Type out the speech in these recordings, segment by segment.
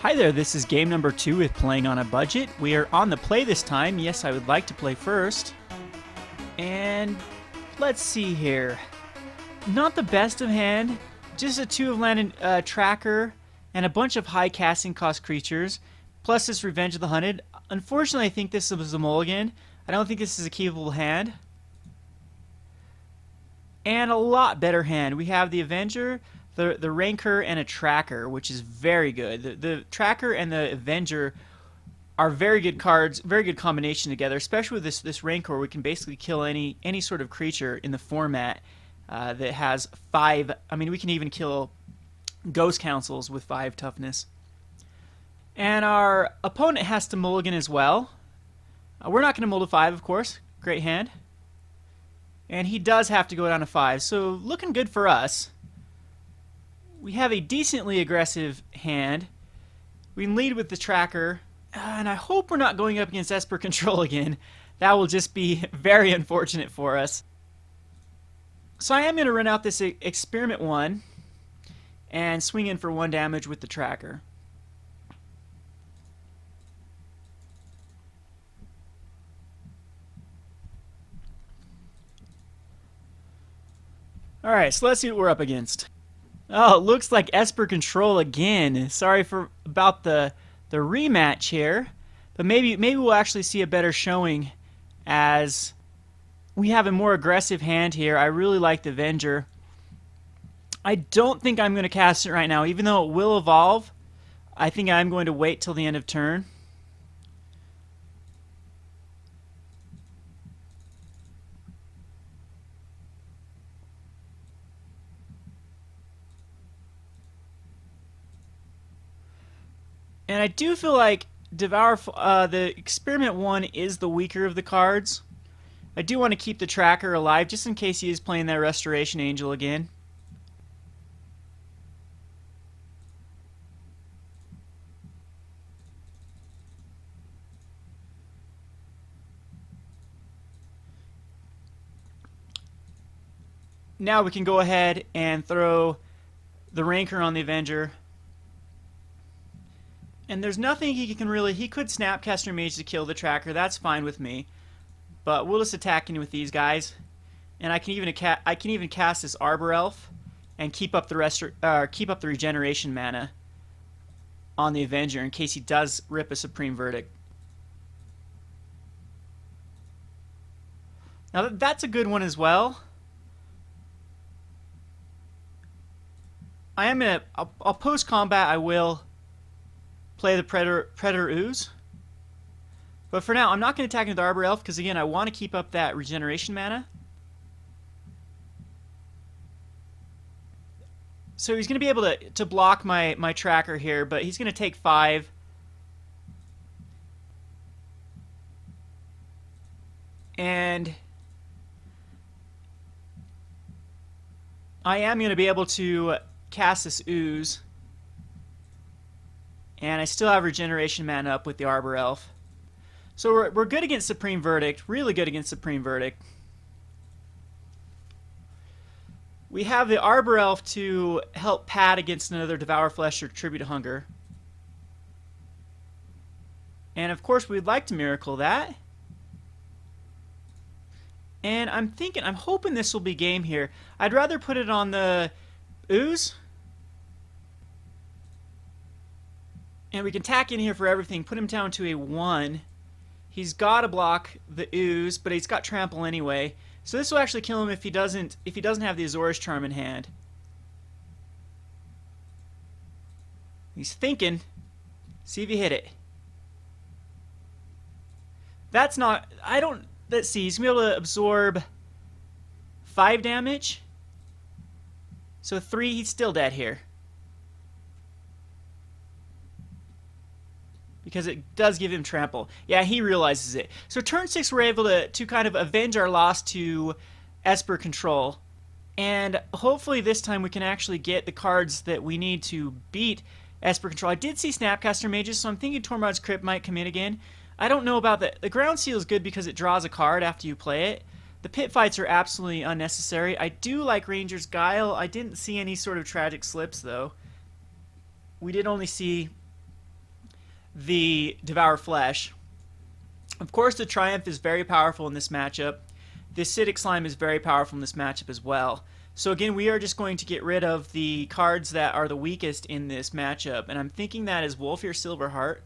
Hi there, this is game number 2 with Playing on a Budget. We are on the play this time. Yes, I would like to play first. And let's see here. Not the best of hand. Just a 2 of land tracker and a bunch of high casting cost creatures. Plus this Revenge of the Hunted. Unfortunately, I think this is a mulligan. I don't think this is a keepable hand. And a lot better hand. We have the Avenger, the Rancor, and a Tracker, which is very good. The Tracker and the Avenger are very good cards, very good combination together, especially with this Rancor. We can basically kill any sort of creature in the format that has 5. I mean, we can even kill Ghost Councils with 5 toughness. And our opponent has to mulligan as well. We're not going to mull to 5, of course. Great hand. And he does have to go down to 5, so looking good for us. We have a decently aggressive hand. We can lead with the Tracker, and I hope we're not going up against Esper Control again. That will just be very unfortunate for us. So I am going to run out this Experiment 1 and swing in for 1 damage with the Tracker. Alright, so let's see what we're up against. Oh, it looks like Esper Control again. Sorry about the rematch here. But maybe we'll actually see a better showing as we have a more aggressive hand here. I really like the Avenger. I don't think I'm going to cast it right now. Even though it will evolve, I think I'm going to wait till the end of turn. And I do feel like the Experiment 1 is the weaker of the cards. I do want to keep the Tracker alive just in case he is playing that Restoration Angel again. Now we can go ahead and throw the Rancor on the Avenger. And there's nothing he can really... He could Snapcaster Mage to kill the Tracker. That's fine with me. But we'll just attack in with these guys. And I can even cast this Arbor Elf and keep up the regeneration mana on the Avenger in case he does rip a Supreme Verdict. Now that's a good one as well. I'll post combat. I will play the Predator Ooze. But for now, I'm not going to attack with the Arbor Elf because, again, I want to keep up that regeneration mana. So he's going to be able to block my Tracker here, but he's going to take 5. And I am going to be able to cast this Ooze. And I still have regeneration mana up with the Arbor Elf. So we're good against Supreme Verdict. Really good against Supreme Verdict. We have the Arbor Elf to help pad against another Devour Flesh or Tribute to Hunger. And of course we'd like to Miracle that. And I'm hoping this will be game here. I'd rather put it on the Ooze. And we can tack in here for everything, put him down to a 1. He's got to block the Ooze, but he's got Trample anyway. So this will actually kill him if he doesn't have the Azorius Charm in hand. He's thinking. See if you hit it. That's not... Let's see, he's going to be able to absorb 5 damage. So 3, he's still dead here. Because it does give him Trample. Yeah, he realizes it. So turn 6, we're able to kind of avenge our loss to Esper Control. And hopefully this time we can actually get the cards that we need to beat Esper Control. I did see Snapcaster Mages, so I'm thinking Tormod's Crypt might come in again. I don't know about that. The Ground Seal is good because it draws a card after you play it. The pit fights are absolutely unnecessary. I do like Ranger's Guile. I didn't see any sort of tragic slips, though. We did only see the Devour Flesh. Of course, the Triumph is very powerful in this matchup. The Acidic Slime is very powerful in this matchup as well. So again, we are just going to get rid of the cards that are the weakest in this matchup. And I'm thinking that is Wolfir Silverheart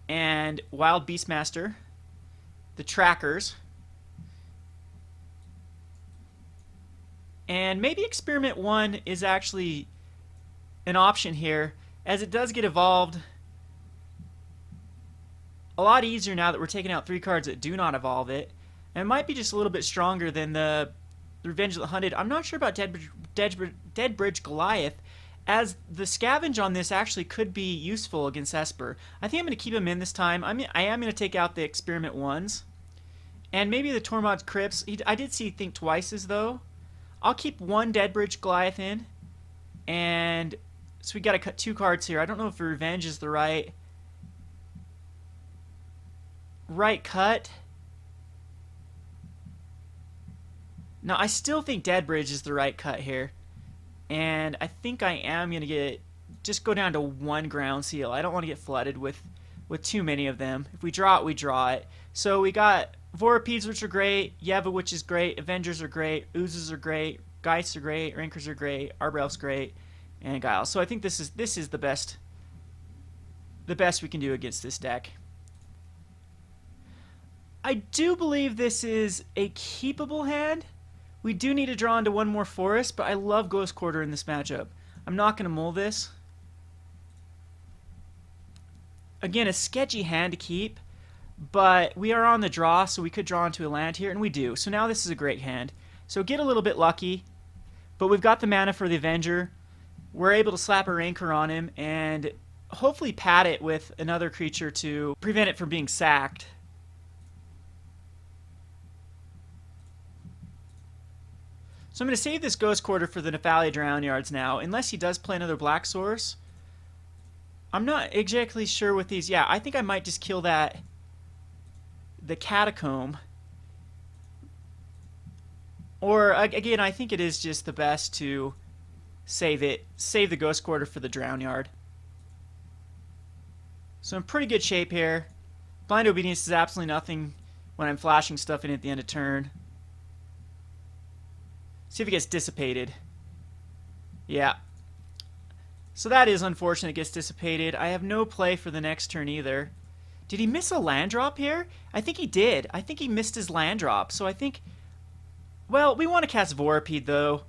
and Wild Beastmaster, the Trackers, and maybe Experiment 1 is actually an option here, as it does get evolved a lot easier now that we're taking out 3 cards that do not evolve it. And it might be just a little bit stronger than the Revenge of the Hunted. I'm not sure about Deadbridge Goliath, as the scavenge on this actually could be useful against Esper. I think I'm going to keep him in this time. I am going to take out the Experiment 1s. And maybe the Tormod Crypts. I did see Think Twice's though. I'll keep 1 Deadbridge Goliath in. And so we got to cut 2 cards here. I don't know if Revenge is the right cut. Now, I still think Deadbridge is the right cut here. And I think I am going to just go down to 1 ground seal. I don't want to get flooded with too many of them. If we draw it, we draw it. So we got Vorapedes, which are great. Yeva, which is great. Avengers are great. Oozes are great. Geists are great. Rancors are great. Arbor Elf's great. And Guile. So I think this is the best we can do against this deck. I do believe this is a keepable hand. We do need to draw into 1 more forest, but I love Ghost Quarter in this matchup. I'm not going to mull this. Again, a sketchy hand to keep, but we are on the draw, so we could draw into a land here, and we do. So now this is a great hand. So get a little bit lucky, but we've got the mana for the Avenger. We're able to slap a Rancor on him, and hopefully pad it with another creature to prevent it from being sacked. So I'm going to save this Ghost Quarter for the Nephalia Drown Yards now, unless he does play another Black Source. I'm not exactly sure with these. Yeah, I think I might just kill the Catacomb. Or, again, I think it is just the best to save the Ghost Quarter for the Drown Yard. So I'm in pretty good shape here. Blind Obedience is absolutely nothing when I'm flashing stuff in at the end of turn. See if it gets dissipated. Yeah. So that is unfortunate it gets dissipated. I have no play for the next turn either. Did he miss a land drop here? I think he did. I think he missed his land drop. So I think... Well, we want to cast Vorapede though.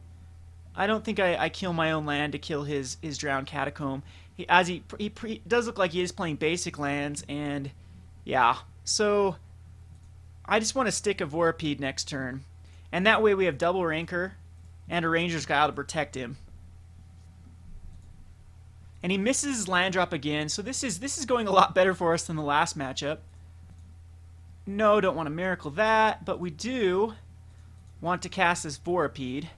I don't think I kill my own land to kill his Drowned Catacomb. He does look like he is playing basic lands, and yeah. So I just want to stick a Vorapede next turn. And that way we have double Rancor and a Ranger's Guile to protect him. And he misses his land drop again, so this is going a lot better for us than the last matchup. No, don't want to Miracle that, but we do want to cast this Vorapede.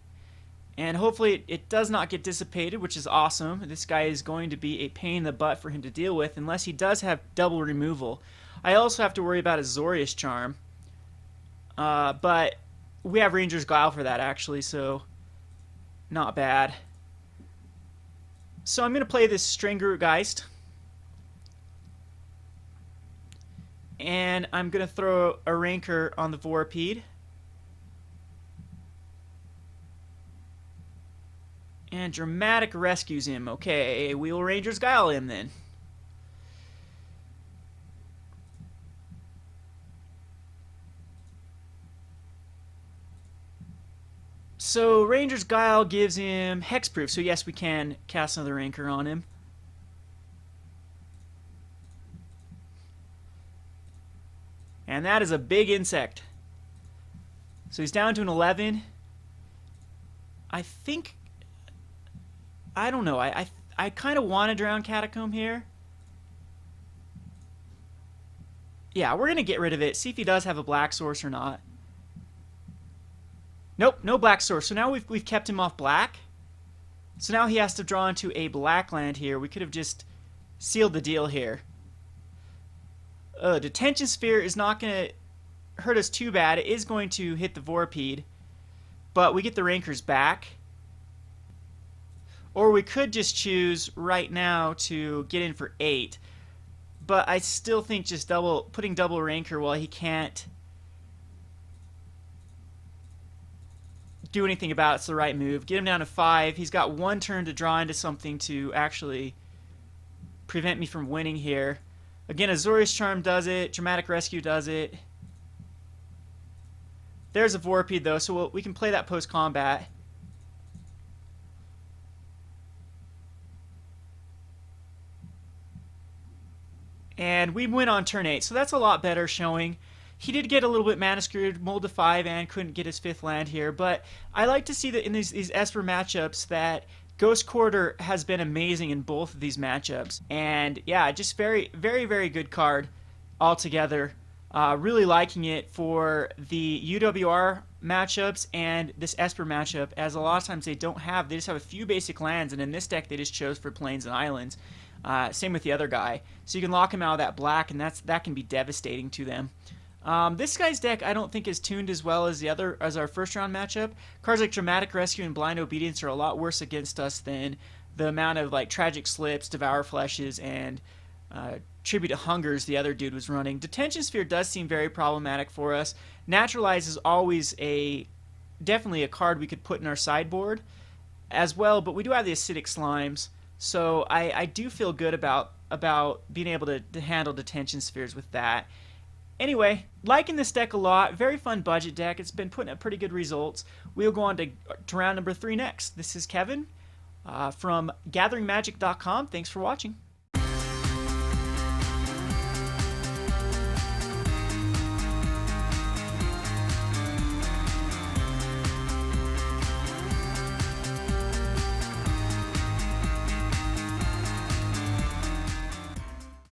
And hopefully it does not get dissipated, which is awesome. This guy is going to be a pain in the butt for him to deal with, unless he does have double removal. I also have to worry about a Zorius Charm. But we have Ranger's Guile for that, actually, so not bad. So I'm going to play this Strangleroot Geist. And I'm going to throw a Rancor on the Vorapede. And Dramatic rescues him. Okay, we will Ranger's Guile him then. So Ranger's Guile gives him Hexproof, so yes, we can cast another Rancor on him. And that is a big insect. So he's down to an 11. I think... I don't know. I kind of want to Drown Catacomb here. Yeah, we're going to get rid of it. See if he does have a Black Source or not. Nope, no Black Source. So now we've kept him off black. So now he has to draw into a black land here. We could have just sealed the deal here. Detention Sphere is not going to hurt us too bad. It is going to hit the Vorapede. But we get the Rancors back. Or we could just choose right now to get in for 8. but I still think just putting double Rancor while he can't do anything about it's the right move. Get him down to 5. He's got 1 turn to draw into something to actually prevent me from winning here. Again, Azorius Charm does it. Dramatic Rescue does it. There's a Vorapede, though, so we can play that post-combat. And we win on turn 8, so that's a lot better showing. He did get a little bit mana screwed, mulled to 5, and couldn't get his 5th land here. But I like to see that in these Esper matchups that Ghost Quarter has been amazing in both of these matchups. And yeah, just very, very, very good card altogether. Really liking it for the UWR matchups and this Esper matchup, as a lot of times they just have a few basic lands, and in this deck they just chose for plains and islands. Same with the other guy. So you can lock him out of that black, and that can be devastating to them. This guy's deck I don't think is tuned as well as our first round matchup. Cards like Dramatic Rescue and Blind Obedience are a lot worse against us than the amount of like Tragic Slips, Devour Fleshes, and Tribute to Hungers the other dude was running. Detention Sphere does seem very problematic for us. Naturalize is always definitely a card we could put in our sideboard as well, but we do have the Acidic Slimes, so I do feel good about being able to handle Detention Spheres with that. Anyway, liking this deck a lot. Very fun budget deck. It's been putting up pretty good results. We'll go on to round number 3 next. This is Kevin from GatheringMagic.com. Thanks for watching.